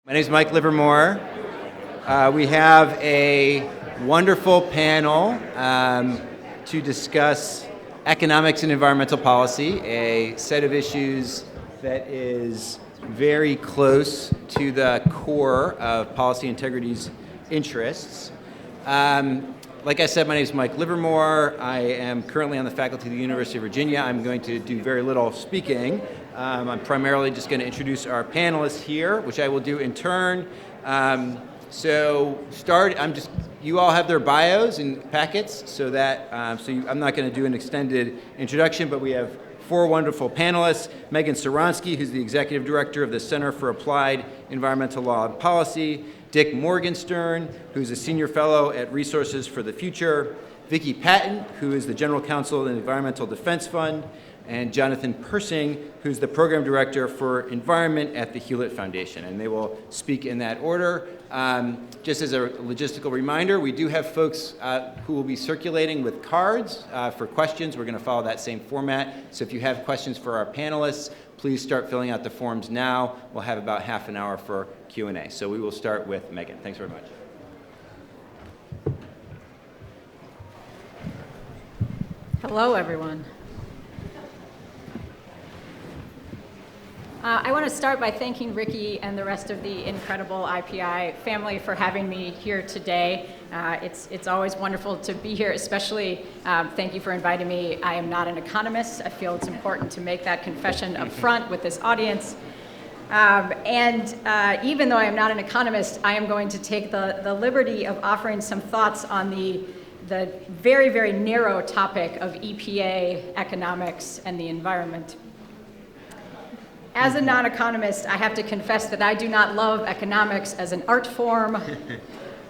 My name is Mike Livermore. We have a wonderful panel to discuss economics and environmental policy, a set of issues that is very close to the core of Policy Integrity's interests. Like I said, my name is Mike Livermore. I am currently on the faculty of the University of Virginia. I'm going to do very little speaking. I'm primarily just going to introduce our panelists here, which I will do in turn. You all have their bios and packets, so I'm not going to do an extended introduction, but we have four wonderful panelists. Megan Ceronsky, who's the Executive Director of the Center for Applied Environmental Law and Policy. Dick Morgenstern, who's a Senior Fellow at Resources for the Future. Vickie Patton, who is the General Counsel of the Environmental Defense Fund. And Jonathan Pershing, who's the Program Director for Environment at the Hewlett Foundation. And they will speak in that order. Just as a logistical reminder, we do have folks who will be circulating with cards for questions. We're going to follow that same format. So if you have questions for our panelists, please start filling out the forms now. We'll have about half an hour for Q&A. So we will start with Megan. Thanks very much. Hello, everyone. I want to start by thanking Vickie and the rest of the incredible IPI family for having me here today. It's always wonderful to be here, especially thank you for inviting me. I am not an economist. I feel it's important to make that confession up front with this audience. Even though I am not an economist, I am going to take the liberty of offering some thoughts on the very, very narrow topic of EPA, economics, and the environment. As a non-economist, I have to confess that I do not love economics as an art form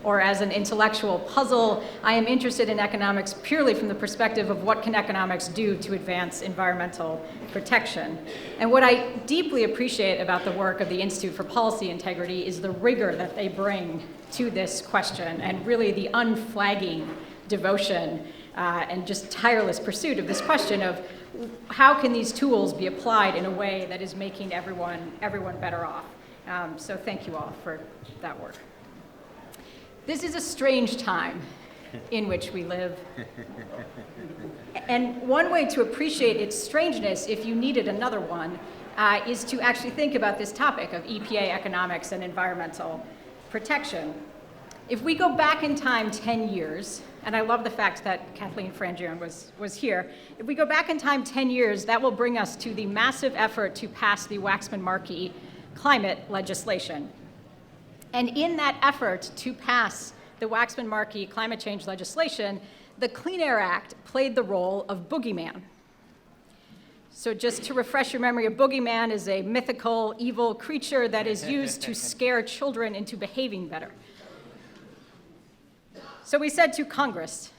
or as an intellectual puzzle. I am interested in economics purely from the perspective of what can economics do to advance environmental protection. And what I deeply appreciate about the work of the Institute for Policy Integrity is the rigor that they bring to this question and really the unflagging devotion and just tireless pursuit of this question of how can these tools be applied in a way that is making everyone better off? So thank you all for that work. This is a strange time in which we live. And one way to appreciate its strangeness, if you needed another one, is to actually think about this topic of EPA economics and environmental protection. If we go back in time 10 years, and I love the fact that Kathleen Frangione was here. If we go back in time 10 years, that will bring us to the massive effort to pass the Waxman-Markey climate legislation. And in that effort to pass the Waxman-Markey climate change legislation, the Clean Air Act played the role of boogeyman. So just to refresh your memory, a boogeyman is a mythical, evil creature that is used to scare children into behaving better. So we said to Congress,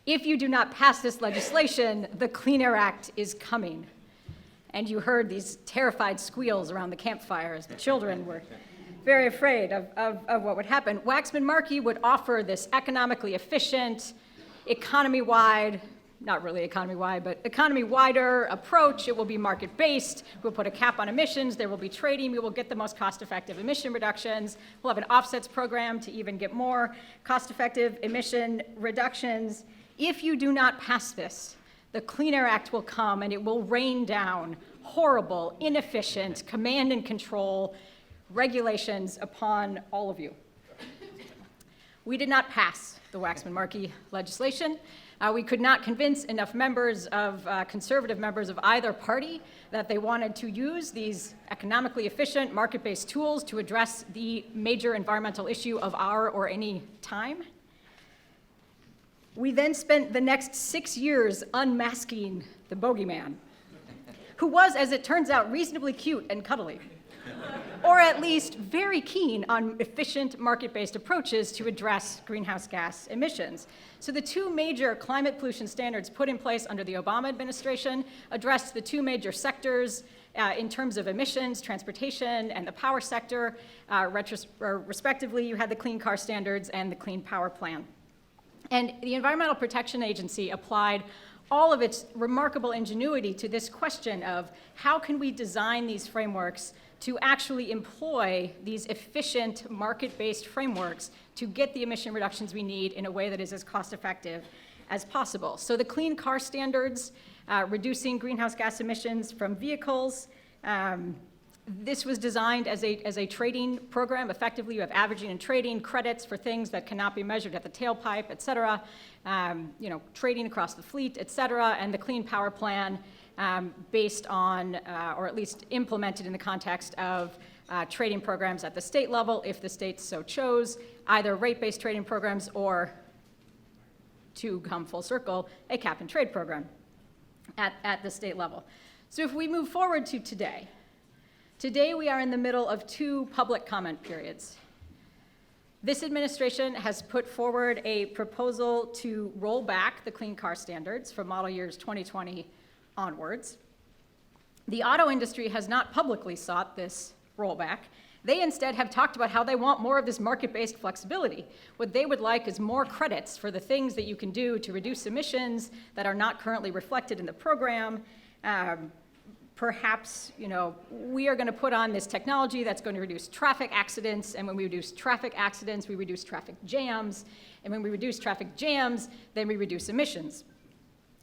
if you do not pass this legislation, the Clean Air Act is coming. And you heard these terrified squeals around the campfires. The children were very afraid of what would happen. Waxman-Markey would offer this economically efficient, economy-wide, not really economy-wide, but economy-wider approach. It will be market-based. We'll put a cap on emissions. There will be trading. We will get the most cost-effective emission reductions. We'll have an offsets program to even get more cost-effective emission reductions. If you do not pass this, the Clean Air Act will come and it will rain down horrible, inefficient, command and control regulations upon all of you. We did not pass the Waxman-Markey legislation. We could not convince enough conservative members of either party that they wanted to use these economically efficient, market-based tools to address the major environmental issue of our or any time. We then spent the next 6 years unmasking the bogeyman, who was, as it turns out, reasonably cute and cuddly, or at least very keen on efficient market-based approaches to address greenhouse gas emissions. So the two major climate pollution standards put in place under the Obama administration addressed the two major sectors in terms of emissions, transportation, and the power sector. Respectively, you had the Clean Car Standards and the Clean Power Plan. And the Environmental Protection Agency applied all of its remarkable ingenuity to this question of how can we design these frameworks to actually employ these efficient market-based frameworks to get the emission reductions we need in a way that is as cost-effective as possible. So the clean car standards, reducing greenhouse gas emissions from vehicles, this was designed as a trading program. Effectively, you have averaging and trading credits for things that cannot be measured at the tailpipe, et cetera, trading across the fleet, et cetera, and the Clean Power Plan based on, or at least implemented in the context of trading programs at the state level, if the states so chose, either rate-based trading programs or, to come full circle, a cap and trade program at the state level. So if we move forward to today, we are in the middle of 2 public comment periods. This administration has put forward a proposal to roll back the clean car standards from model years 2020 onwards. The auto industry has not publicly sought this rollback. They instead have talked about how they want more of this market-based flexibility. What they would like is more credits for the things that you can do to reduce emissions that are not currently reflected in the program. Perhaps, we are going to put on this technology that's going to reduce traffic accidents, and when we reduce traffic accidents, we reduce traffic jams, and when we reduce traffic jams, then we reduce emissions.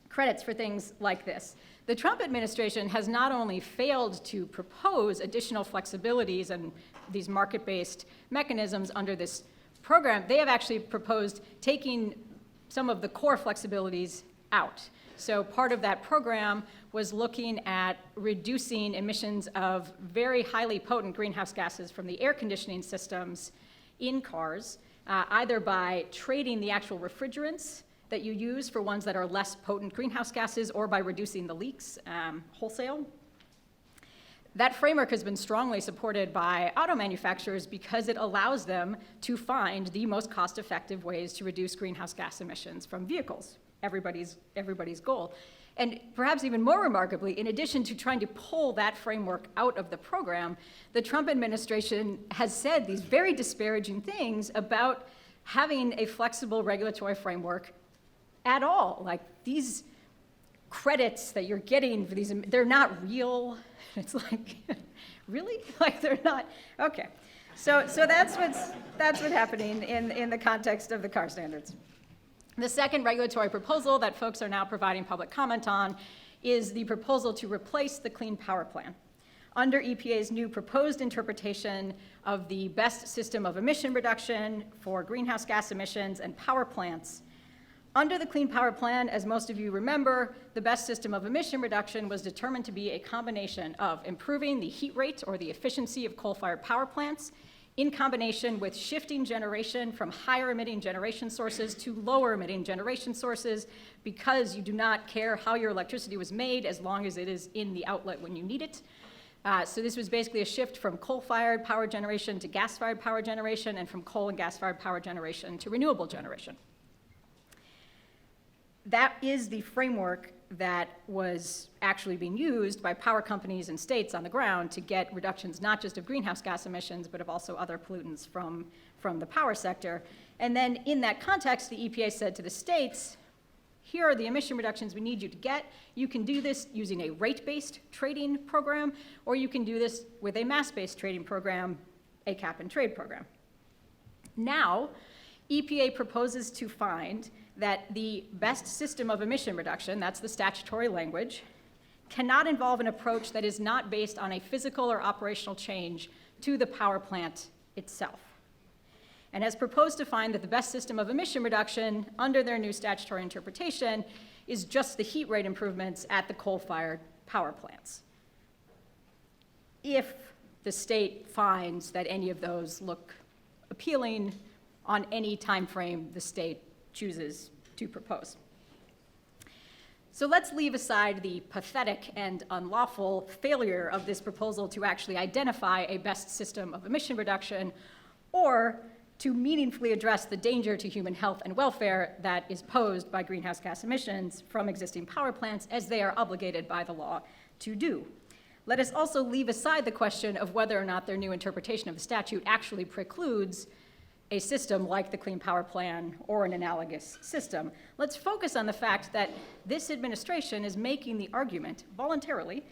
Credits for things like this. The Trump administration has not only failed to propose additional flexibilities and these market-based mechanisms under this program, they have actually proposed taking some of the core flexibilities out. So part of that program was looking at reducing emissions of very highly potent greenhouse gases from the air conditioning systems in cars, either by trading the actual refrigerants that you use for ones that are less potent greenhouse gases, or by reducing the leaks wholesale. That framework has been strongly supported by auto manufacturers because it allows them to find the most cost-effective ways to reduce greenhouse gas emissions from vehicles. Everybody's goal. And perhaps even more remarkably, in addition to trying to pull that framework out of the program, the Trump administration has said these very disparaging things about having a flexible regulatory framework at all. Like, these credits that you're getting for these, they're not real. It's like, really? Like, they're not, okay. So that's what's happening in the context of the car standards. The second regulatory proposal that folks are now providing public comment on is the proposal to replace the Clean Power Plan. Under EPA's new proposed interpretation of the best system of emission reduction for greenhouse gas emissions and power plants, under the Clean Power Plan, as most of you remember, the best system of emission reduction was determined to be a combination of improving the heat rate or the efficiency of coal-fired power plants in combination with shifting generation from higher emitting generation sources to lower emitting generation sources, because you do not care how your electricity was made as long as it is in the outlet when you need it. So this was basically a shift from coal-fired power generation to gas-fired power generation, and from coal and gas-fired power generation to renewable generation. That is the framework that was actually being used by power companies and states on the ground to get reductions not just of greenhouse gas emissions, but of also other pollutants from the power sector. And then in that context, the EPA said to the states, here are the emission reductions we need you to get. You can do this using a rate-based trading program, or you can do this with a mass-based trading program, a cap and trade program. Now, EPA proposes to find that the best system of emission reduction, that's the statutory language, cannot involve an approach that is not based on a physical or operational change to the power plant itself, and has proposed to find that the best system of emission reduction under their new statutory interpretation is just the heat rate improvements at the coal-fired power plants, if the state finds that any of those look appealing on any time frame the state chooses to propose. So let's leave aside the pathetic and unlawful failure of this proposal to actually identify a best system of emission reduction, or to meaningfully address the danger to human health and welfare that is posed by greenhouse gas emissions from existing power plants, as they are obligated by the law to do. Let us also leave aside the question of whether or not their new interpretation of the statute actually precludes a system like the Clean Power Plan or an analogous system. Let's focus on the fact that this administration is making the argument voluntarily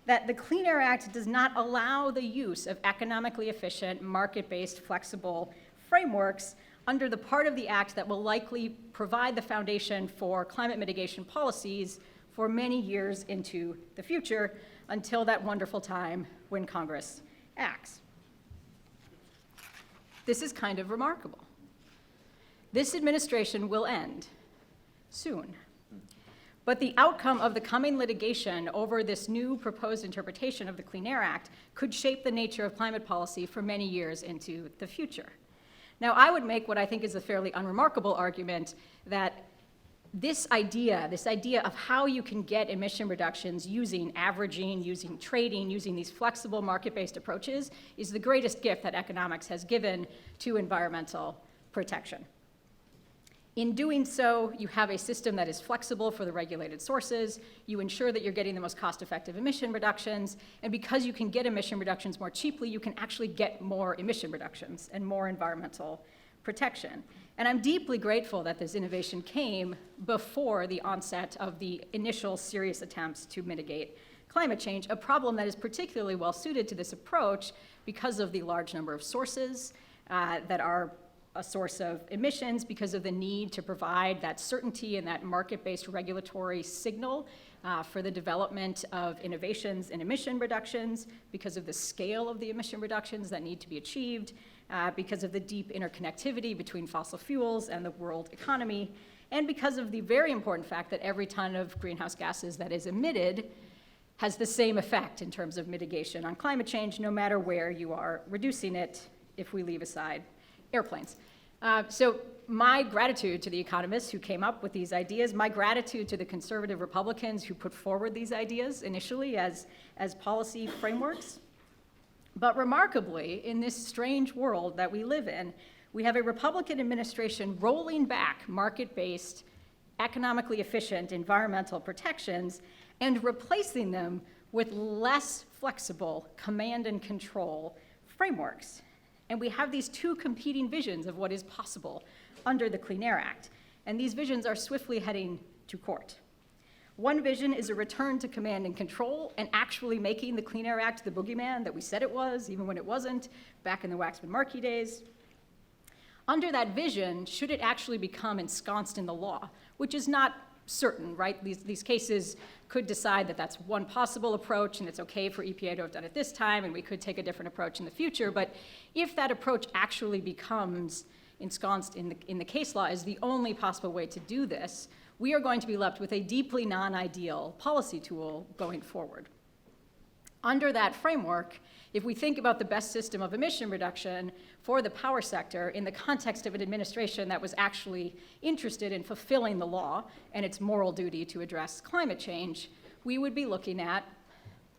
that the Clean Air Act does not allow the use of economically efficient, market-based, flexible frameworks under the part of the act that will likely provide the foundation for climate mitigation policies for many years into the future, until that wonderful time when Congress acts. This is kind of remarkable. This administration will end soon. But the outcome of the coming litigation over this new proposed interpretation of the Clean Air Act could shape the nature of climate policy for many years into the future. Now, I would make what I think is a fairly unremarkable argument that this idea of how you can get emission reductions using averaging, using trading, using these flexible market-based approaches is the greatest gift that economics has given to environmental protection. In doing so, you have a system that is flexible for the regulated sources, you ensure that you're getting the most cost-effective emission reductions, and because you can get emission reductions more cheaply, you can actually get more emission reductions and more environmental protection. And I'm deeply grateful that this innovation came before the onset of the initial serious attempts to mitigate climate change, a problem that is particularly well suited to this approach because of the large number of sources that are a source of emissions, because of the need to provide that certainty and that market-based regulatory signal for the development of innovations in emission reductions, because of the scale of the emission reductions that need to be achieved, because of the deep interconnectivity between fossil fuels and the world economy, and because of the very important fact that every ton of greenhouse gases that is emitted has the same effect in terms of mitigation on climate change, no matter where you are reducing it, if we leave aside airplanes. So my gratitude to the economists who came up with these ideas, my gratitude to the conservative Republicans who put forward these ideas initially as policy frameworks. But remarkably, in this strange world that we live in, we have a Republican administration rolling back market-based, economically efficient environmental protections and replacing them with less flexible command and control frameworks. And we have these two competing visions of what is possible under the Clean Air Act. And these visions are swiftly heading to court. One vision is a return to command and control and actually making the Clean Air Act the boogeyman that we said it was, even when it wasn't, back in the Waxman-Markey days. Under that vision, should it actually become ensconced in the law, which is not certain, right? These cases could decide that that's one possible approach and it's okay for EPA to have done it this time and we could take a different approach in the future. But if that approach actually becomes ensconced in the case law as the only possible way to do this, we are going to be left with a deeply non-ideal policy tool going forward. Under that framework, if we think about the best system of emission reduction for the power sector in the context of an administration that was actually interested in fulfilling the law and its moral duty to address climate change, we would be looking at,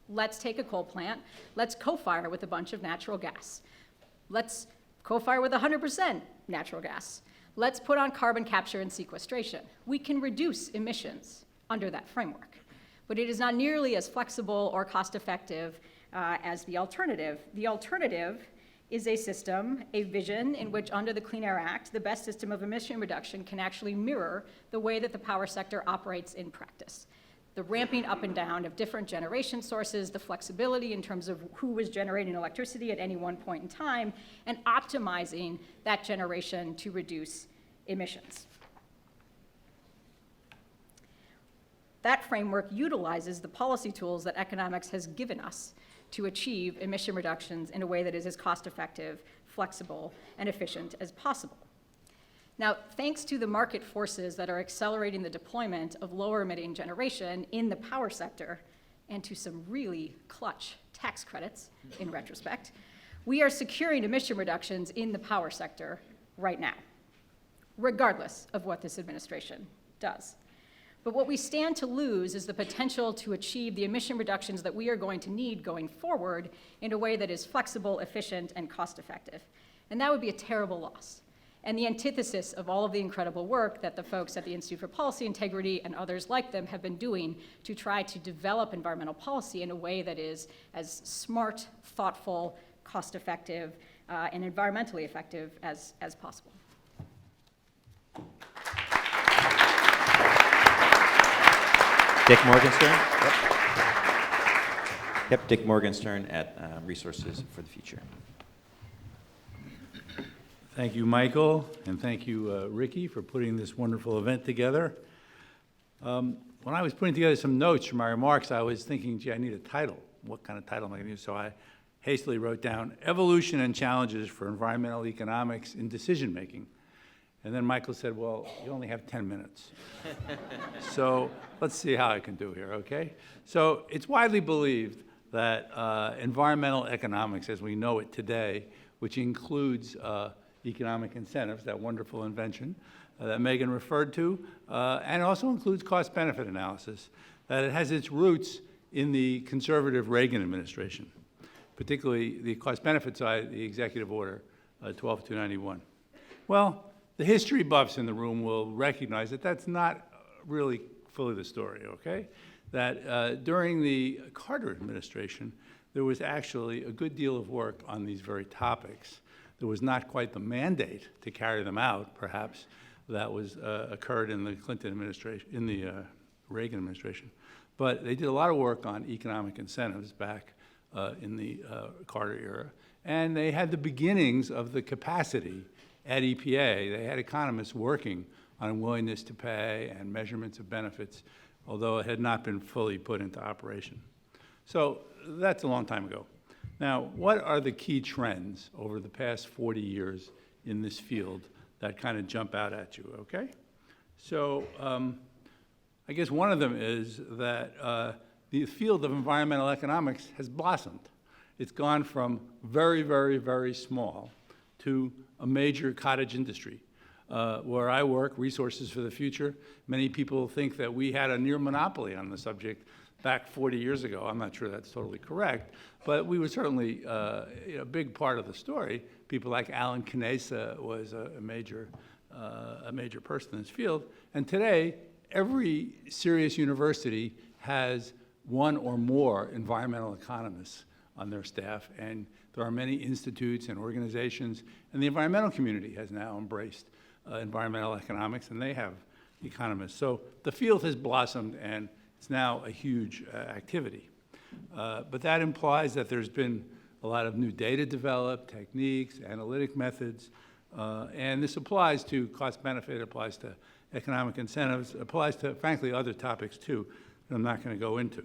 let's take a coal plant, let's co-fire with a bunch of natural gas. Let's co-fire with 100% natural gas. Let's put on carbon capture and sequestration. We can reduce emissions under that framework, but it is not nearly as flexible or cost-effective as the alternative. The alternative is a system, a vision, in which under the Clean Air Act, the best system of emission reduction can actually mirror the way that the power sector operates in practice. The ramping up and down of different generation sources, the flexibility in terms of who was generating electricity at any one point in time, and optimizing that generation to reduce emissions. That framework utilizes the policy tools that economics has given us to achieve emission reductions in a way that is as cost-effective, flexible, and efficient as possible. Now, thanks to the market forces that are accelerating the deployment of lower-emitting generation in the power sector, and to some really clutch tax credits in retrospect, we are securing emission reductions in the power sector right now, regardless of what this administration does. But what we stand to lose is the potential to achieve the emission reductions that we are going to need going forward in a way that is flexible, efficient, and cost-effective. And that would be a terrible loss, and the antithesis of all of the incredible work that the folks at the Institute for Policy Integrity and others like them have been doing to try to develop environmental policy in a way that is as smart, thoughtful, cost-effective, and environmentally effective as possible. Dick Morgenstern. Yep. Yep, Dick Morgenstern at Resources for the Future. Thank you, Michael, and thank you, Ricky, for putting this wonderful event together. When I was putting together some notes for my remarks, I was thinking, gee, I need a title. What kind of title am I going to use? So I hastily wrote down Evolution and Challenges for Environmental Economics in Decision-Making. And then Michael said, well, you only have 10 minutes. So let's see how I can do here, okay? So it's widely believed that environmental economics, as we know it today, which includes economic incentives, that wonderful invention that Megan referred to, and also includes cost-benefit analysis, that it has its roots in the conservative Reagan administration, particularly the cost-benefit side, the Executive Order 12291. Well, the history buffs in the room will recognize that that's not really fully the story, okay? That during the Carter administration, there was actually a good deal of work on these very topics. There was not quite the mandate to carry them out, perhaps, that was occurred in the Clinton administration, in the Reagan administration. But they did a lot of work on economic incentives back in the Carter era. And they had the beginnings of the capacity at EPA. They had economists working on willingness to pay and measurements of benefits, although it had not been fully put into operation. So that's a long time ago. Now, what are the key trends over the past 40 years in this field that kind of jump out at you, okay? So I guess one of them is that the field of environmental economics has blossomed. It's gone from very, very, very small to a major cottage industry. Where I work, Resources for the Future, many people think that we had a near monopoly on the subject back 40 years ago. I'm not sure that's totally correct, but we were certainly a big part of the story. People like Alan Knesa was a major person in this field. And today, every serious university has one or more environmental economists on their staff, and there are many institutes and organizations, and the environmental community has now embraced environmental economics, and they have economists. So the field has blossomed, and it's now a huge activity. But that implies that there's been a lot of new data developed, techniques, analytic methods, and this applies to cost benefit, applies to economic incentives, applies to, frankly, other topics too that I'm not going to go into.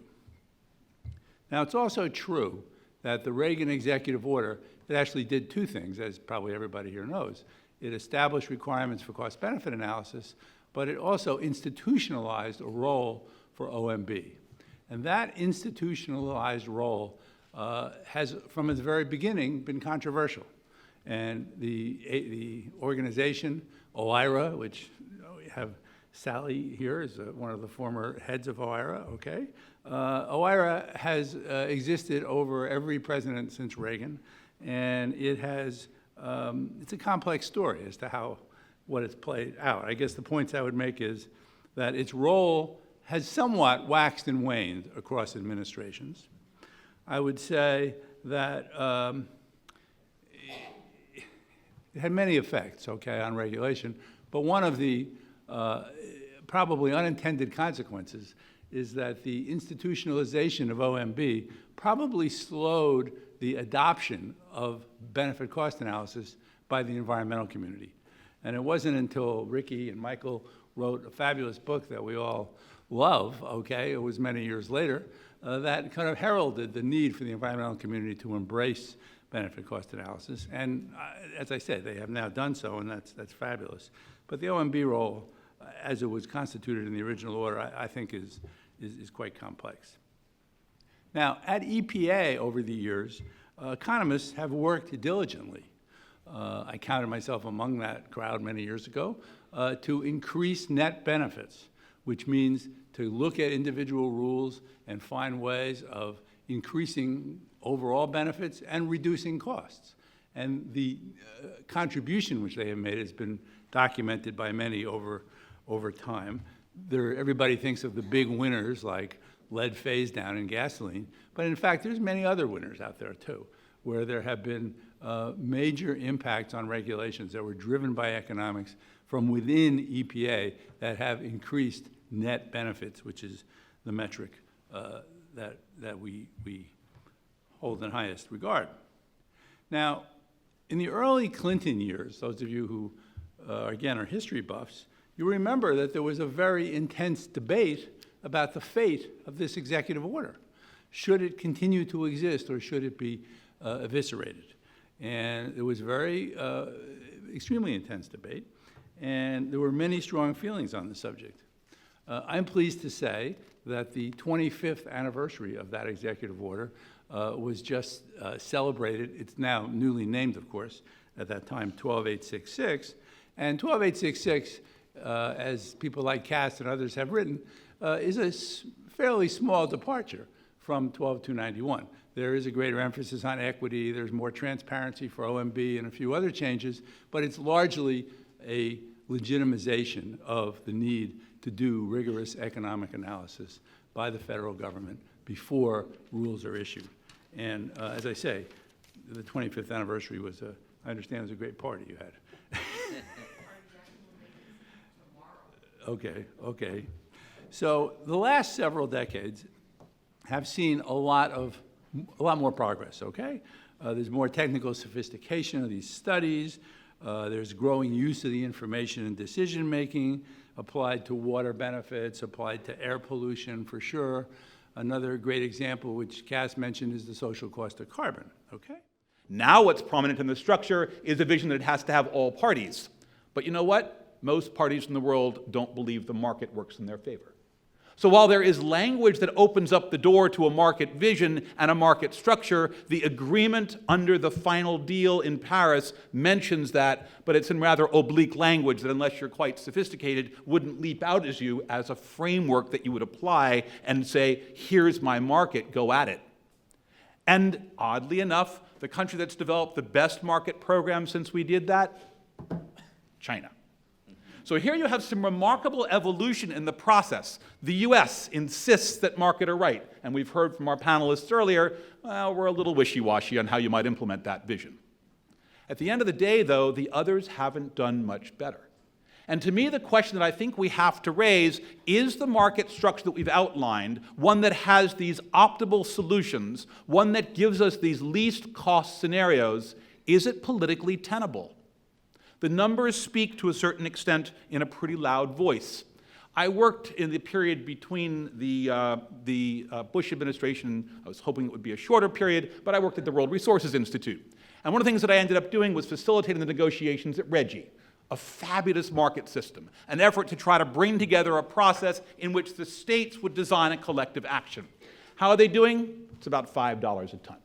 Now, it's also true that the Reagan executive order, it actually did two things, as probably everybody here knows. It established requirements for cost-benefit analysis, but it also institutionalized a role for OMB. And that institutionalized role has, from its very beginning, been controversial. And the organization, OIRA, which we have Sally here is one of the former heads of OIRA, okay? OIRA has existed over every president since Reagan, and it has, it's a complex story as to what it's played out. I guess the points I would make is that its role has somewhat waxed and waned across administrations. I would say that it had many effects, okay, on regulation, but one of the probably unintended consequences is that the institutionalization of OMB probably slowed the adoption of benefit cost analysis by the environmental community. And it wasn't until Ricky and Michael wrote a fabulous book that we all love, okay, it was many years later, that kind of heralded the need for the environmental community to embrace benefit cost analysis. And as I said, they have now done so, and that's fabulous. But the OMB role, as it was constituted in the original order, I think is quite complex. Now, at EPA over the years, economists have worked diligently. I counted myself among that crowd many years ago, to increase net benefits, which means to look at individual rules and find ways of increasing overall benefits and reducing costs. And the contribution which they have made has been documented by many over time. Everybody thinks of the big winners like lead phase down in gasoline, but in fact there's many other winners out there too, where there have been major impacts on regulations that were driven by economics from within EPA that have increased net benefits, which is the metric that we hold in highest regard. Now, in the early Clinton years, those of you who, again, are history buffs, you remember that there was a very intense debate about the fate of this executive order. Should it continue to exist or should it be eviscerated? And there was very, extremely intense debate, and there were many strong feelings on the subject. I'm pleased to say that the 25th anniversary of that executive order was just celebrated. It's now newly named, of course, at that time, 12866. And 12866, as people like Cass and others have written, is a fairly small departure from 12291. There is a greater emphasis on equity, there's more transparency for OMB and a few other changes, but it's largely a legitimization of the need to do rigorous economic analysis by the federal government before rules are issued. And as I say, the 25th anniversary was, I understand it was a great party you had. Okay. So the last several decades have seen a lot more progress, okay? There's more technical sophistication of these studies. There's growing use of the information in decision-making, applied to water benefits, applied to air pollution for sure. Another great example, which Cass mentioned, is the social cost of carbon, okay? Now what's prominent in the structure is a vision that it has to have all parties. But you know what? Most parties in the world don't believe the market works in their favor. So while there is language that opens up the door to a market vision and a market structure, the agreement under the final deal in Paris mentions that, but it's in rather oblique language that, unless you're quite sophisticated, wouldn't leap out as you as a framework that you would apply and say, here's my market, go at it. And oddly enough, the country that's developed the best market program since we did that, China. So here you have some remarkable evolution in the process. The US insists that market are right, and we've heard from our panelists earlier, well, we're a little wishy-washy on how you might implement that vision. At the end of the day, though, the others haven't done much better. And to me, the question that I think we have to raise is the market structure that we've outlined one that has these optimal solutions, one that gives us these least cost scenarios, is it politically tenable? The numbers speak to a certain extent in a pretty loud voice. I worked in the period between the Bush administration. I was hoping it would be a shorter period, but I worked at the World Resources Institute. And one of the things that I ended up doing was facilitating the negotiations at RGGI, a fabulous market system, an effort to try to bring together a process in which the states would design a collective action. How are they doing? It's about $5 a ton.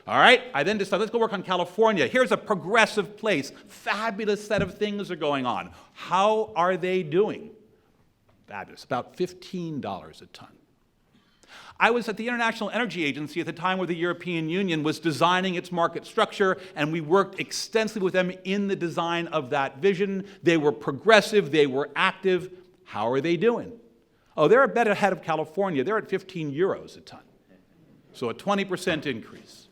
All right, I then decided, let's go work on California. Here's a progressive place. Fabulous set of things are going on. How are they doing? Fabulous, about $15 a ton. I was at the International Energy Agency at the time where the European Union was designing its market structure, and we worked extensively with them in the design of that vision. They were progressive, they were active. How are they doing? Oh, they're a bit ahead of California. They're at 15 euros a ton, so a 20% increase.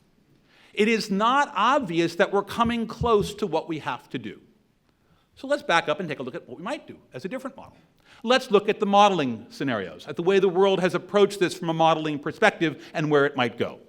It is not obvious that we're coming close to what we have to do. So let's back up and take a look at what we might do as a different model. Let's look at the modeling scenarios, at the way the world has approached this from a modeling perspective and where it might go.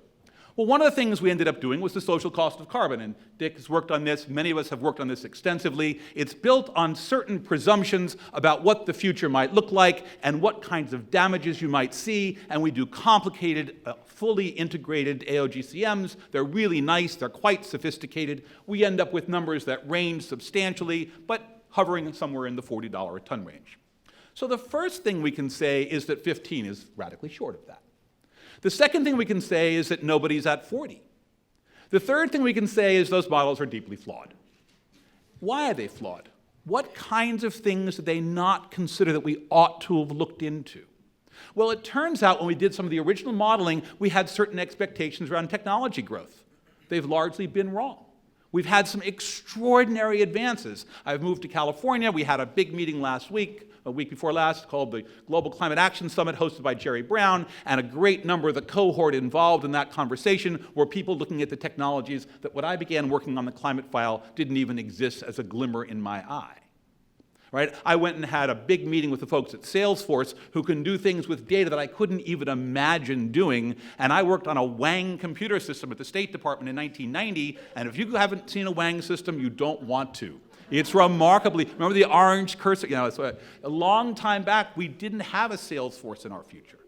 Well, one of the things we ended up doing was the social cost of carbon, and Dick has worked on this. Many of us have worked on this extensively. It's built on certain presumptions about what the future might look like and what kinds of damages you might see, and we do complicated, fully integrated AOGCMs. They're really nice. They're quite sophisticated. We end up with numbers that range substantially, but hovering somewhere in the $40 a ton range. So the first thing we can say is that 15 is radically short of that. The second thing we can say is that nobody's at 40. The third thing we can say is those models are deeply flawed. Why are they flawed? What kinds of things did they not consider that we ought to have looked into? Well, it turns out when we did some of the original modeling, we had certain expectations around technology growth. They've largely been wrong. We've had some extraordinary advances. I've moved to California. We had a big meeting last week, a week before last, called the Global Climate Action Summit, hosted by Jerry Brown, and a great number of the cohort involved in that conversation were people looking at the technologies that when I began working on the climate file didn't even exist as a glimmer in my eye. right? I went and had a big meeting with the folks at Salesforce who can do things with data that I couldn't even imagine doing, and I worked on a Wang computer system at the State Department in 1990, and if you haven't seen a Wang system, you don't want to. It's remarkably, remember the orange cursor? You know, it's a long time back, we didn't have a Salesforce in our future.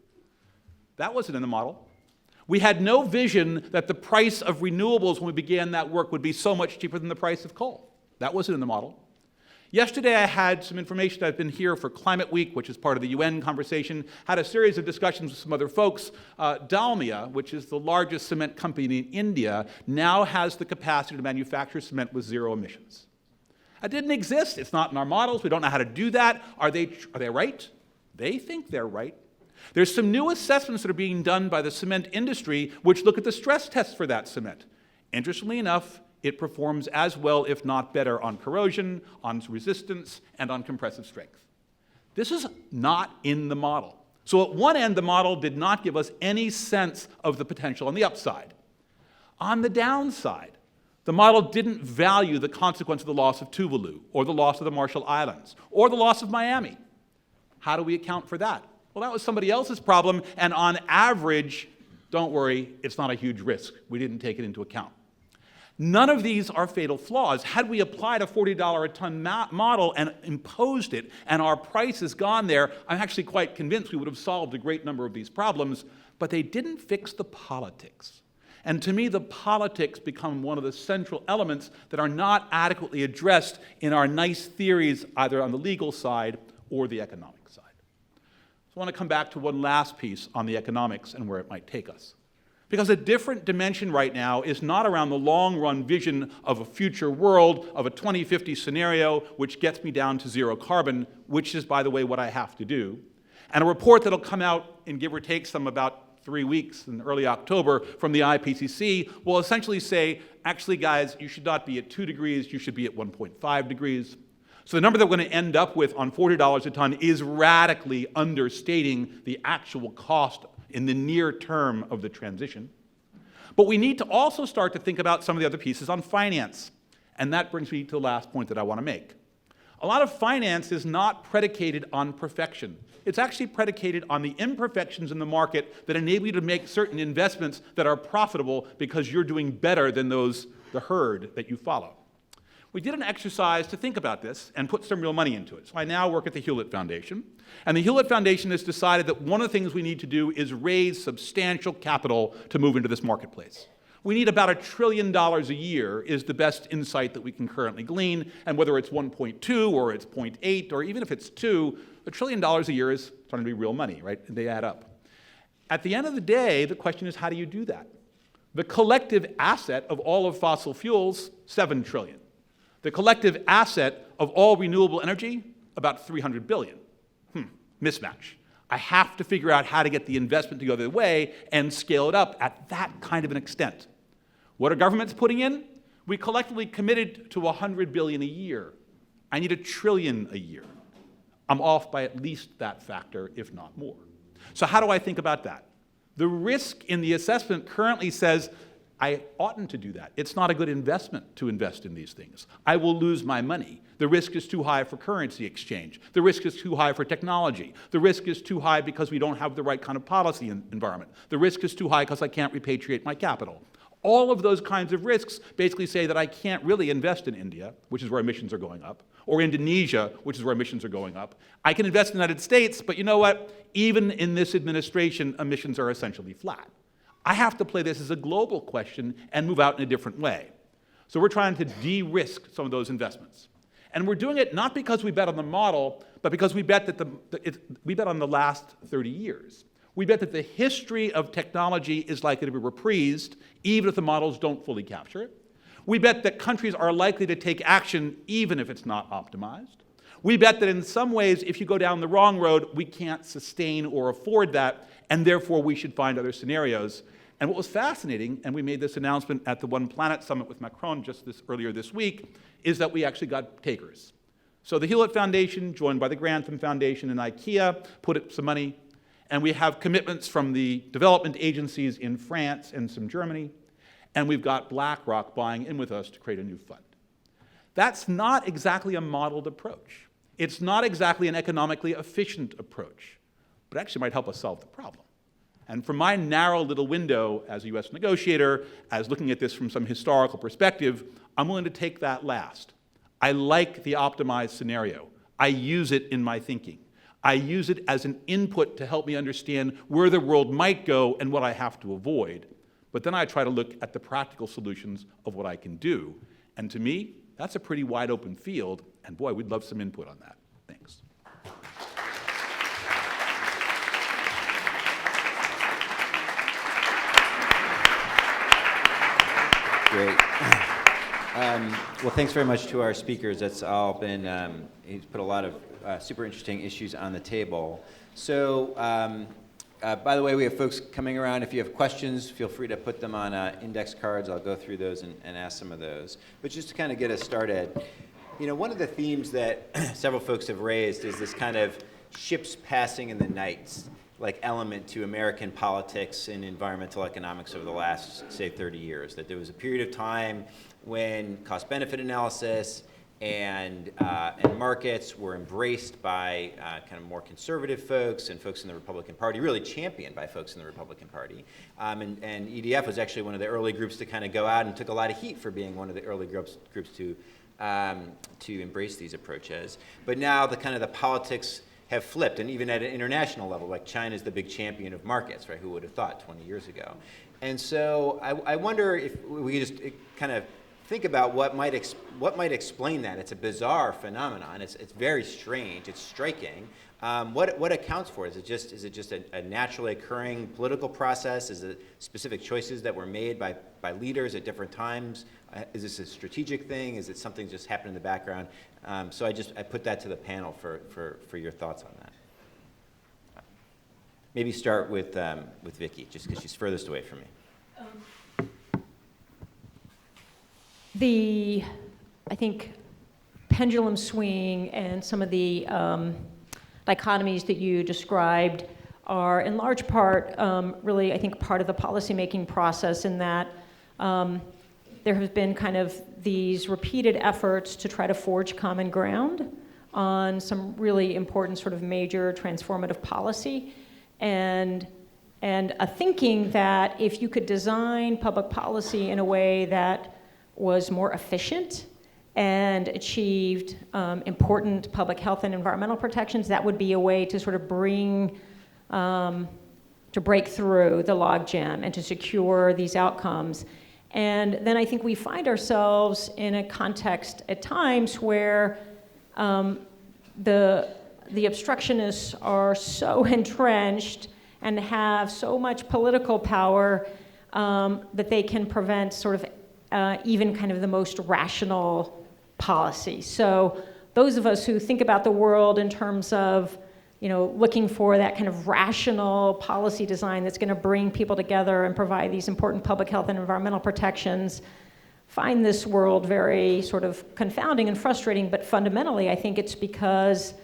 That wasn't in the model. We had no vision that the price of renewables when we began that work would be so much cheaper than the price of coal. That wasn't in the model. Yesterday I had some information. I've been here for Climate Week, which is part of the UN conversation, had a series of discussions with some other folks. Dalmia, which is the largest cement company in India, now has the capacity to manufacture cement with zero emissions. That didn't exist. It's not in our models. We don't know how to do that. Are they right? They think they're right. There's some new assessments that are being done by the cement industry which look at the stress tests for that cement. Interestingly enough, it performs as well, if not better, on corrosion, on resistance, and on compressive strength. This is not in the model. So at one end, the model did not give us any sense of the potential on the upside. On the downside, the model didn't value the consequence of the loss of Tuvalu, or the loss of the Marshall Islands, or the loss of Miami. How do we account for that? Well, that was somebody else's problem, and on average, don't worry, it's not a huge risk. We didn't take it into account. None of these are fatal flaws. Had we applied a $40 a ton model and imposed it, and our price has gone there, I'm actually quite convinced we would have solved a great number of these problems, but they didn't fix the politics. And to me, the politics become one of the central elements that are not adequately addressed in our nice theories, either on the legal side or the economic side. So I want to come back to one last piece on the economics and where it might take us. Because a different dimension right now is not around the long-run vision of a future world, of a 2050 scenario, which gets me down to zero carbon, which is, by the way, what I have to do. And a report that'll come out in, give or take, some about 3 weeks in early October from the IPCC will essentially say, actually, guys, you should not be at 2 degrees, you should be at 1.5 degrees. So the number that we're going to end up with on $40 a ton is radically understating the actual cost in the near term of the transition. But we need to also start to think about some of the other pieces on finance. And that brings me to the last point that I want to make. A lot of finance is not predicated on perfection. It's actually predicated on the imperfections in the market that enable you to make certain investments that are profitable because you're doing better than the herd that you follow. We did an exercise to think about this and put some real money into it. So I now work at the Hewlett Foundation. And the Hewlett Foundation has decided that one of the things we need to do is raise substantial capital to move into this marketplace. We need about $1 trillion a year is the best insight that we can currently glean. And whether it's 1.2 or it's 0.8 or even if it's 2, $1 trillion a year is starting to be real money, right? They add up. At the end of the day, the question is, how do you do that? The collective asset of all of fossil fuels, $7 trillion. The collective asset of all renewable energy, about $300 billion. Mismatch. I have to figure out how to get the investment to go the other way and scale it up at that kind of an extent. What are governments putting in? We collectively committed to $100 billion a year. I need $1 trillion a year. I'm off by at least that factor, if not more. So how do I think about that? The risk in the assessment currently says I oughtn't to do that. It's not a good investment to invest in these things. I will lose my money. The risk is too high for currency exchange. The risk is too high for technology. The risk is too high because we don't have the right kind of policy environment. The risk is too high because I can't repatriate my capital. All of those kinds of risks basically say that I can't really invest in India, which is where emissions are going up, or Indonesia, which is where emissions are going up. I can invest in the United States, but you know what? Even in this administration, emissions are essentially flat. I have to play this as a global question and move out in a different way. So we're trying to de-risk some of those investments. And we're doing it not because we bet on the model, but because we bet that we bet on the last 30 years. We bet that the history of technology is likely to be reprised, even if the models don't fully capture it. We bet that countries are likely to take action, even if it's not optimized. We bet that in some ways, if you go down the wrong road, we can't sustain or afford that, and therefore we should find other scenarios. And what was fascinating, and we made this announcement at the One Planet Summit with Macron just earlier this week, is that we actually got takers. So the Hewlett Foundation, joined by the Grantham Foundation and IKEA, put up some money, and we have commitments from the development agencies in France and some Germany, and we've got BlackRock buying in with us to create a new fund. That's not exactly a modeled approach. It's not exactly an economically efficient approach, but actually might help us solve the problem. And from my narrow little window as a US negotiator, as looking at this from some historical perspective, I'm willing to take that last. I like the optimized scenario. I use it in my thinking. I use it as an input to help me understand where the world might go and what I have to avoid. But then I try to look at the practical solutions of what I can do. And to me, that's a pretty wide open field. And boy, we'd love some input on that. Thanks. Great. Well, thanks very much to our speakers. That's all been, he's put a lot of super interesting issues on the table. So, by the way, we have folks coming around. If you have questions, feel free to put them on index cards. I'll go through those and ask some of those. But just to kind of get us started, you know, one of the themes that several folks have raised is this kind of ships passing in the night, like element to American politics and environmental economics over the last, say, 30 years. That there was a period of time when cost-benefit analysis and markets were embraced by kind of more conservative folks and folks in the Republican Party, really championed by folks in the Republican Party. And EDF was actually one of the early groups to kind of go out and took a lot of heat for being one of the early groups to embrace these approaches. But now the kind of the politics have flipped, and even at an international level, like China's the big champion of markets, right? Who would have thought 20 years ago? And so I wonder if we could just kind of think about what might explain that. It's a bizarre phenomenon. It's very strange. It's striking. What accounts for it? Is it just a naturally occurring political process? Is it specific choices that were made by leaders at different times? Is this a strategic thing? Is it something just happened in the background? So I put that to the panel for your thoughts on that. Maybe start with Vickie, just because she's furthest away from me. I think, pendulum swing and some of the dichotomies that you described are in large part really, I think, part of the policymaking process in that there have been kind of these repeated efforts to try to forge common ground on some really important sort of major transformative policy, and a thinking that if you could design public policy in a way that was more efficient and achieved important public health and environmental protections, that would be a way to sort of to break through the logjam and to secure these outcomes. And then I think we find ourselves in a context at times where the obstructionists are so entrenched and have so much political power that they can prevent sort of even kind of the most rational policy. So those of us who think about the world in terms of, you know, looking for that kind of rational policy design that's going to bring people together and provide these important public health and environmental protections, find this world very sort of confounding and frustrating. But fundamentally, I think it's because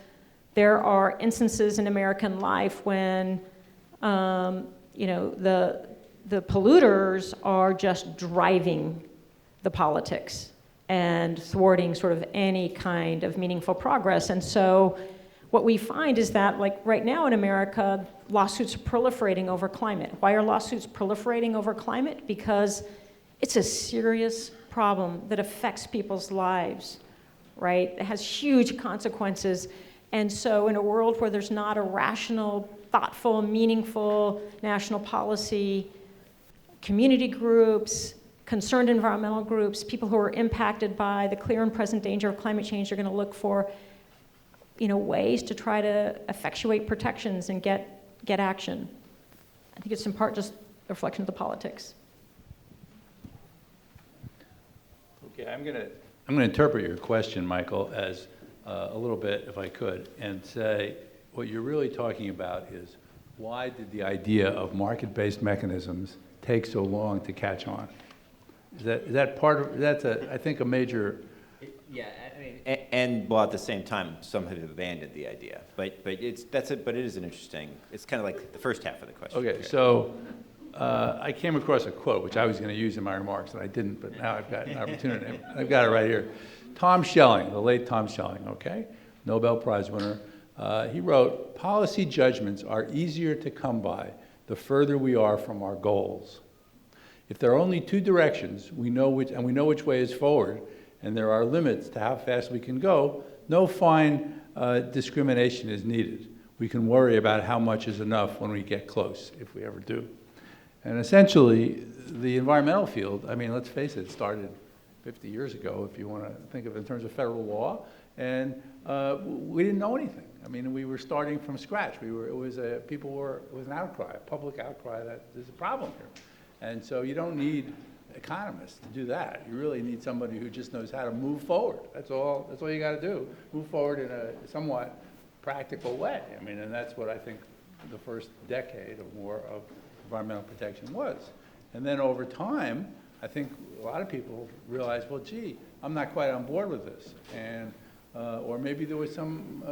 there are instances in American life when, you know, the polluters are just driving the politics and thwarting sort of any kind of meaningful progress. And so what we find is that, like right now in America, lawsuits are proliferating over climate. Why are lawsuits proliferating over climate? Because it's a serious problem that affects people's lives, right? It has huge consequences. And so in a world where there's not a rational, thoughtful, meaningful national policy, community groups, concerned environmental groups, people who are impacted by the clear and present danger of climate change are going to look for, you know, ways to try to effectuate protections and get action. I think it's in part just a reflection of the politics. Okay, I'm gonna interpret your question, Michael, as a little bit, if I could, and say what you're really talking about is why did the idea of market-based mechanisms take so long to catch on? Is that part of, that's I think a major. Yeah, I mean, and well, at the same time, some have abandoned the idea, but it is an interesting. It's kind of like the first half of the question. Okay, so I came across a quote which I was going to use in my remarks and I didn't, but now I've got an opportunity. I've got it right here. Tom Schelling, the late Tom Schelling. Okay, Nobel Prize winner. He wrote, "Policy judgments are easier to come by the further we are from our goals. If there are only two directions, we know which way is forward, and there are limits to how fast we can go, no fine discrimination is needed. We can worry about how much is enough when we get close, if we ever do." And essentially, the environmental field, I mean, let's face it, started 50 years ago, if you want to think of it in terms of federal law, and we didn't know anything. I mean, we were starting from scratch. It was an outcry, a public outcry that there's a problem here. And so you don't need economists to do that. You really need somebody who just knows how to move forward. That's all you got to do. Move forward in a somewhat practical way. I mean, and that's what I think the first decade or more of environmental protection was. And then over time, I think a lot of people realized, well, gee, I'm not quite on board with this. And or maybe there was some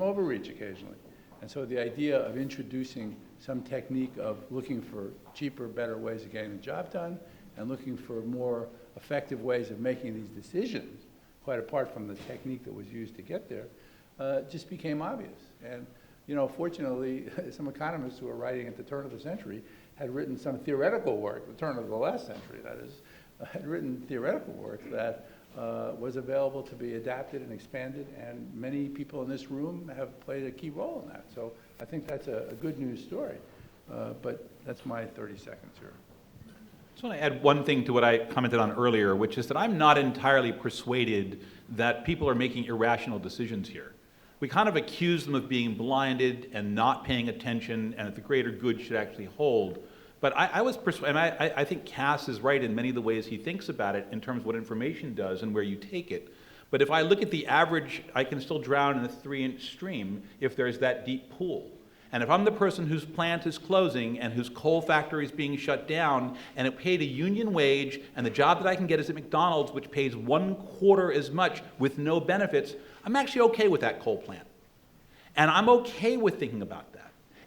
overreach occasionally. And so the idea of introducing some technique of looking for cheaper, better ways of getting the job done and looking for more effective ways of making these decisions, quite apart from the technique that was used to get there, just became obvious. And you know, fortunately, some economists who were writing at the turn of the century had written some theoretical work, the turn of the last century, that is, had written theoretical work that was available to be adapted and expanded, and many people in this room have played a key role in that. So I think that's a good news story, but that's my 30 seconds here. I just want to add one thing to what I commented on earlier, which is that I'm not entirely persuaded that people are making irrational decisions here. We kind of accuse them of being blinded and not paying attention, and that the greater good should actually hold. But I was persuaded, and I think Cass is right in many of the ways he thinks about it in terms of what information does and where you take it. But if I look at the average, I can still drown in a 3-inch stream if there's that deep pool. And if I'm the person whose plant is closing and whose coal factory is being shut down, and it paid a union wage, and the job that I can get is at McDonald's, which pays 1/4 as much with no benefits, I'm actually okay with that coal plant. And I'm okay with thinking about that.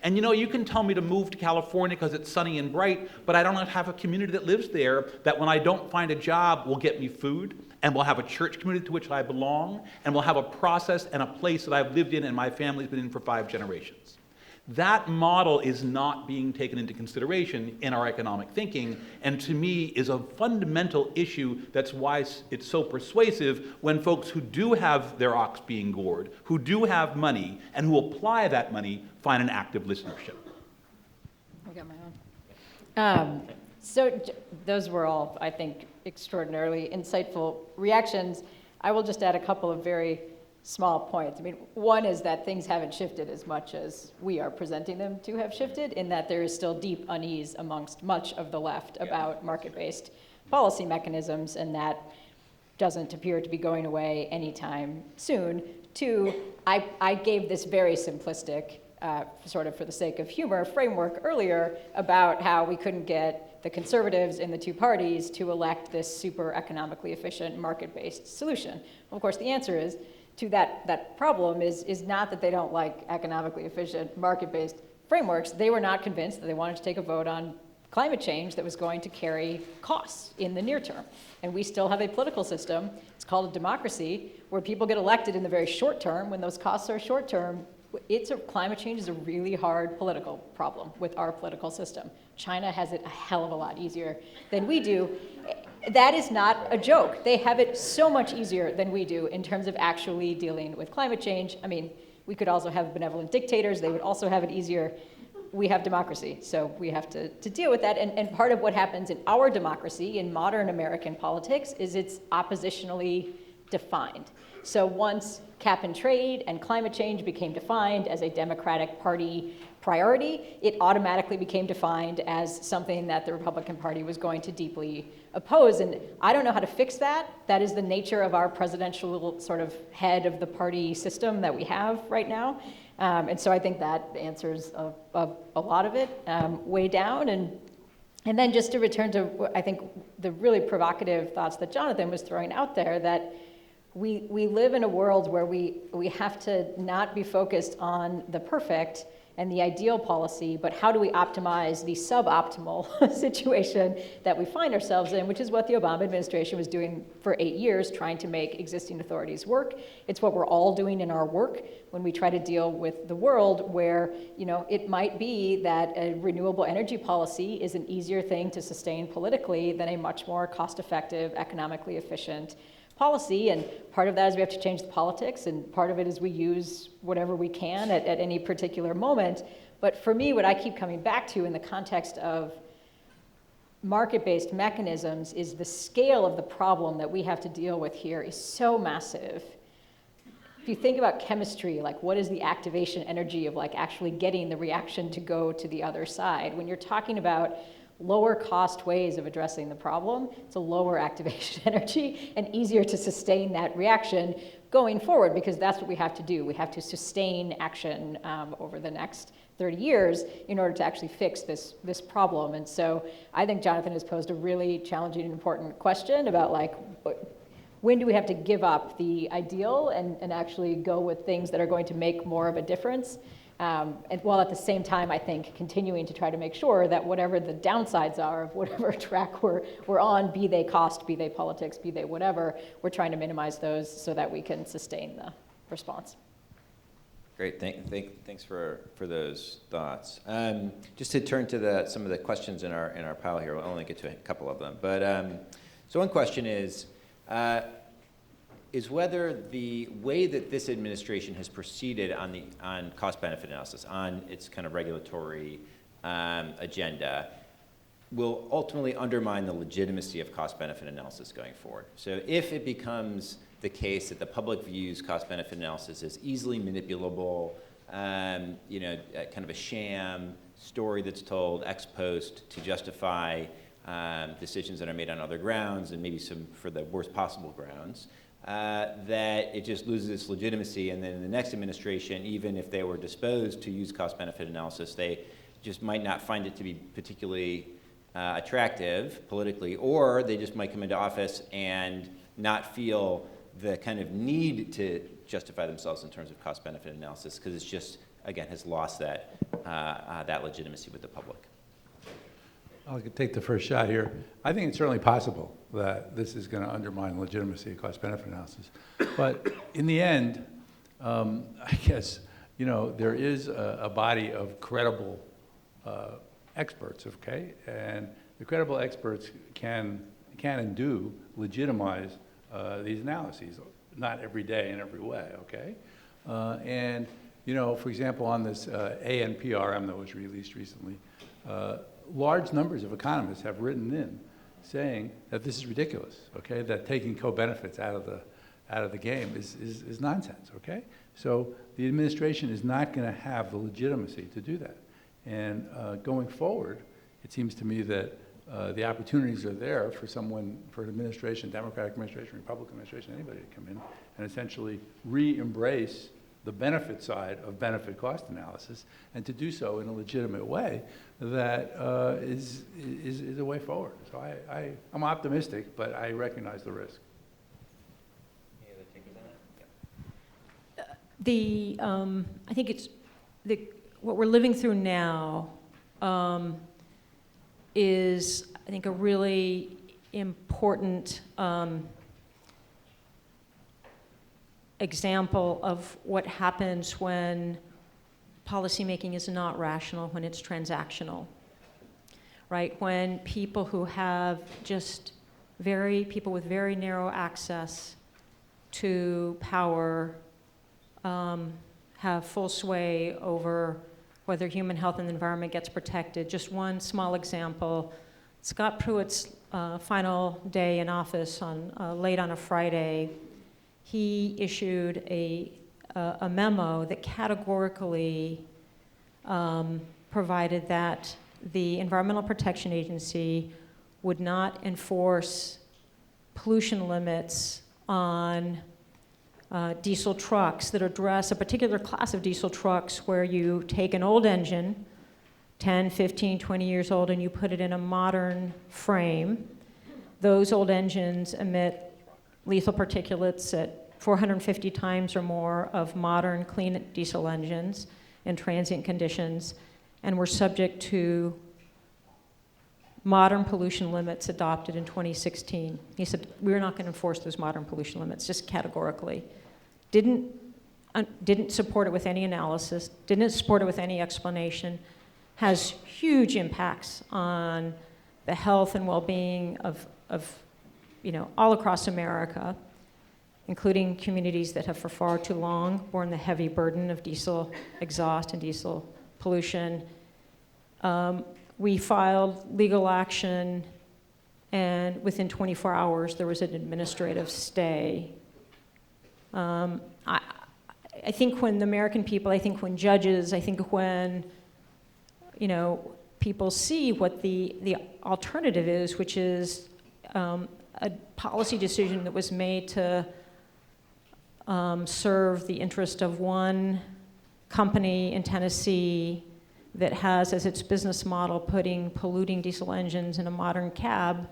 And you know, you can tell me to move to California because it's sunny and bright, but I don't have a community that lives there that when I don't find a job will get me food, and will have a church community to which I belong, and will have a process and a place that I've lived in and my family's been in for 5 generations. That model is not being taken into consideration in our economic thinking, and to me is a fundamental issue. That's why it's so persuasive when folks who do have their ox being gored, who do have money, and who apply that money, find an active listenership. I got my own. So those were all, I think, extraordinarily insightful reactions. I will just add a couple of very small points. I mean, one is that things haven't shifted as much as we are presenting them to have shifted, in that there is still deep unease amongst much of the left about market-based policy mechanisms, and that doesn't appear to be going away anytime soon. Two, I gave this very simplistic, sort of for the sake of humor, framework earlier about how we couldn't get the conservatives in the two parties to elect this super economically efficient market-based solution. Well, of course, the answer is, to that problem is not that they don't like economically efficient market-based frameworks. They were not convinced that they wanted to take a vote on climate change that was going to carry costs in the near term. And we still have a political system, it's called a democracy, where people get elected in the very short term when those costs are short term. Climate change is a really hard political problem with our political system. China has it a hell of a lot easier than we do. That is not a joke. They have it so much easier than we do in terms of actually dealing with climate change. I mean, we could also have benevolent dictators. They would also have it easier. We have democracy, so we have to deal with that. And part of what happens in our democracy, in modern American politics, is it's oppositionally defined. So once cap and trade and climate change became defined as a Democratic Party priority, it automatically became defined as something that the Republican Party was going to deeply oppose. And I don't know how to fix that. That is the nature of our presidential sort of head of the party system that we have right now. And so I think that answers a lot of it way down. And then just to return to, I think, the really provocative thoughts that Jonathan was throwing out there, that we live in a world where we have to not be focused on the perfect and the ideal policy, but how do we optimize the suboptimal situation that we find ourselves in, which is what the Obama administration was doing for 8 years, trying to make existing authorities work. It's what we're all doing in our work when we try to deal with the world where, it might be that a renewable energy policy is an easier thing to sustain politically than a much more cost-effective, economically efficient policy, and part of that is we have to change the politics, and part of it is we use whatever we can at any particular moment. But for me, what I keep coming back to in the context of market-based mechanisms is the scale of the problem that we have to deal with here is so massive. If you think about chemistry, like what is the activation energy of like actually getting the reaction to go to the other side? When you're talking about lower cost ways of addressing the problem, it's a lower activation energy and easier to sustain that reaction going forward, because that's what we have to do. We have to sustain action over the next 30 years in order to actually fix this problem. And so I think Jonathan has posed a really challenging and important question about like, when do we have to give up the ideal and actually go with things that are going to make more of a difference? And while at the same time, I think, continuing to try to make sure that whatever the downsides are of whatever track we're on, be they cost, be they politics, be they whatever, we're trying to minimize those so that we can sustain the response. Great, thanks for those thoughts. Just to turn to some of the questions in our pile here, we'll only get to a couple of them. But so one question is whether the way that this administration has proceeded on cost-benefit analysis, on its kind of regulatory agenda, will ultimately undermine the legitimacy of cost-benefit analysis going forward. So if it becomes the case that the public views cost-benefit analysis as easily manipulable, kind of a sham story that's told ex post to justify decisions that are made on other grounds, and maybe some for the worst possible grounds, that it just loses its legitimacy, and then in the next administration, even if they were disposed to use cost-benefit analysis, they just might not find it to be particularly attractive politically, or they just might come into office and not feel the kind of need to justify themselves in terms of cost-benefit analysis, because it's just, again, has lost that legitimacy with the public. I'll take the first shot here. I think it's certainly possible that this is going to undermine legitimacy of cost-benefit analysis. But in the end, I guess, there is a body of credible experts, okay? And the credible experts can and do legitimize these analyses, not every day in every way, okay? And, for example, on this ANPRM that was released recently, large numbers of economists have written in saying that this is ridiculous, okay? That taking co-benefits out of the game is nonsense, okay? So the administration is not going to have the legitimacy to do that. And going forward, it seems to me that the opportunities are there for an administration, Democratic administration, Republican administration, anybody to come in and essentially re-embrace the benefit side of benefit cost analysis, and to do so in a legitimate way that is a way forward. So I'm optimistic, but I recognize the risk. Any other takers on that? I think it's what we're living through now is, I think, a really important example of what happens when policymaking is not rational, when it's transactional, right? When people who have people with very narrow access to power have full sway over whether human health and the environment gets protected. Just one small example, Scott Pruitt's final day in office late on a Friday, he issued a memo that categorically provided that the Environmental Protection Agency would not enforce pollution limits on diesel trucks that address a particular class of diesel trucks where you take an old engine, 10, 15, 20 years old, and you put it in a modern frame. Those old engines emit lethal particulates at 450 times or more of modern clean diesel engines. and transient conditions, and were subject to modern pollution limits adopted in 2016. He said, we're not going to enforce those modern pollution limits, just categorically. Didn't support it with any analysis, didn't support it with any explanation, has huge impacts on the health and well-being of all across America, including communities that have for far too long borne the heavy burden of diesel exhaust and diesel pollution. We filed legal action, and within 24 hours, there was an administrative stay. I think when the American people, I think when judges, I think when, people see what the alternative is, which is a policy decision that was made to serve the interest of one company in Tennessee that has as its business model putting polluting diesel engines in a modern cab,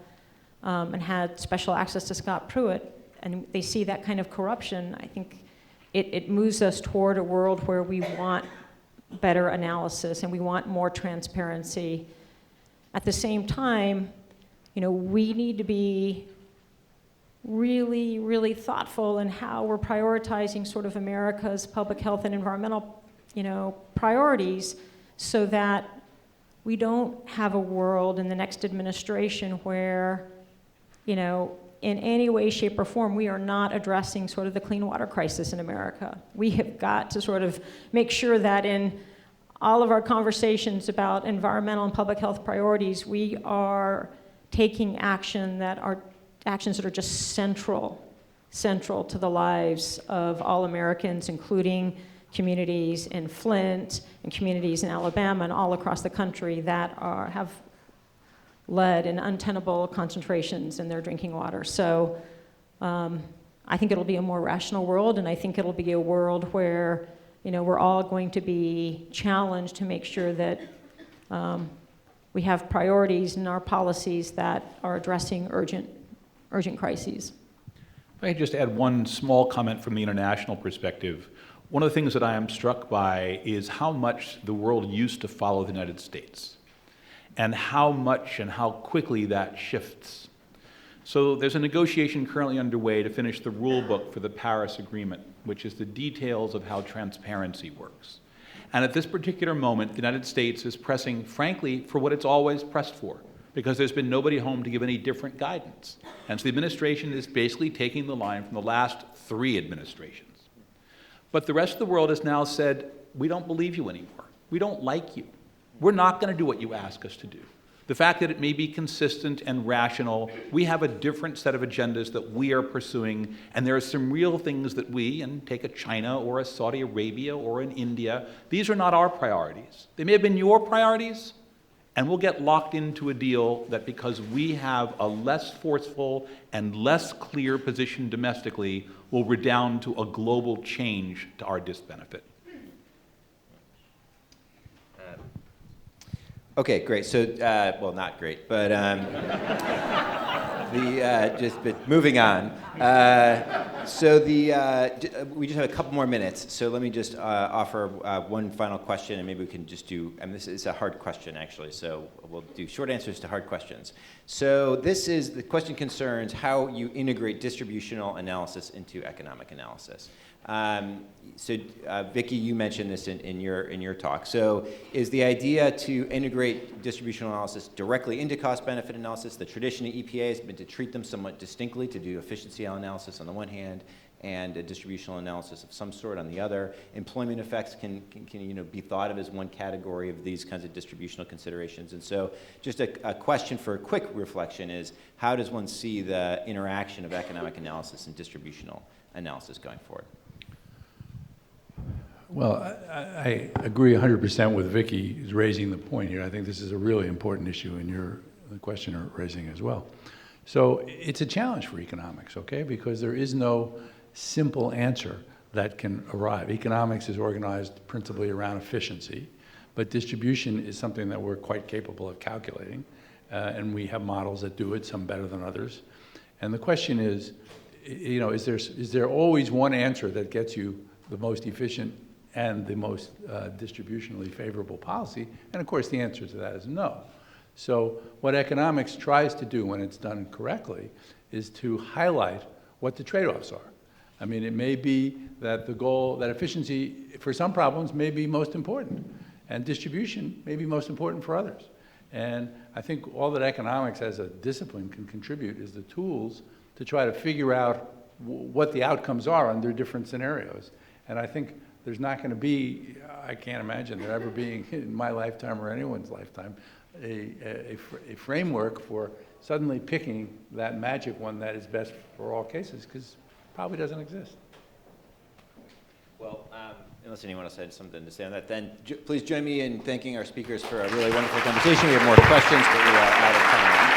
and had special access to Scott Pruitt, and they see that kind of corruption. I think it moves us toward a world where we want better analysis and we want more transparency. At the same time, we need to be really, really thoughtful in how we're prioritizing sort of America's public health and environmental, priorities, so that we don't have a world in the next administration where, in any way, shape, or form, we are not addressing sort of the clean water crisis in America. We have got to sort of make sure that in all of our conversations about environmental and public health priorities, we are taking actions that are just central to the lives of all Americans, including communities in Flint and communities in Alabama and all across the country that have lead in untenable concentrations in their drinking water. So I think it'll be a more rational world, and I think it'll be a world where we're all going to be challenged to make sure that we have priorities in our policies that are addressing urgent crises. If I could just add one small comment from the international perspective. One of the things that I am struck by is how much the world used to follow the United States, and how much and how quickly that shifts. So there's a negotiation currently underway to finish the rule book for the Paris Agreement, which is the details of how transparency works. And at this particular moment, the United States is pressing, frankly, for what it's always pressed for, because there's been nobody home to give any different guidance. And so the administration is basically taking the line from the last 3 administrations. But the rest of the world has now said, we don't believe you anymore. We don't like you. We're not going to do what you ask us to do. The fact that it may be consistent and rational, we have a different set of agendas that we are pursuing, and there are some real things that we, and take a China or a Saudi Arabia or an India, these are not our priorities. They may have been your priorities, and we'll get locked into a deal that because we have a less forceful and less clear position domestically will redound to a global change to our disbenefit. Okay, great. So, well, not great, but but moving on. We just have a couple more minutes. So let me just offer one final question, and maybe we can just do. And this is a hard question, actually. So we'll do short answers to hard questions. So the question concerns how you integrate distributional analysis into economic analysis. Vickie, you mentioned this in your talk. So is the idea to integrate distributional analysis directly into cost-benefit analysis? The tradition of EPA has been to treat them somewhat distinctly, to do efficiency analysis on the one hand and a distributional analysis of some sort on the other. Employment effects can be thought of as one category of these kinds of distributional considerations. And so just a question for a quick reflection is, how does one see the interaction of economic analysis and distributional analysis going forward? Well, I agree 100% with Vickie, who's raising the point here. I think this is a really important issue in the question you're raising as well. So it's a challenge for economics, okay? Because there is no simple answer that can arrive. Economics is organized principally around efficiency, but distribution is something that we're quite capable of calculating, and we have models that do it, some better than others. And the question is there always one answer that gets you the most efficient and the most distributionally favorable policy? And of course, the answer to that is no. So what economics tries to do when it's done correctly is to highlight what the trade-offs are. I mean, it may be that the goal, that efficiency for some problems may be most important, and distribution may be most important for others. And I think all that economics as a discipline can contribute is the tools to try to figure out what the outcomes are under different scenarios. And I think there's not going to be, I can't imagine there ever being in my lifetime or anyone's lifetime, a framework for suddenly picking that magic one that is best for all cases, because it probably doesn't exist. Well, unless anyone else had something to say on that, then please join me in thanking our speakers for a really wonderful conversation. We have more questions, but we are out of time.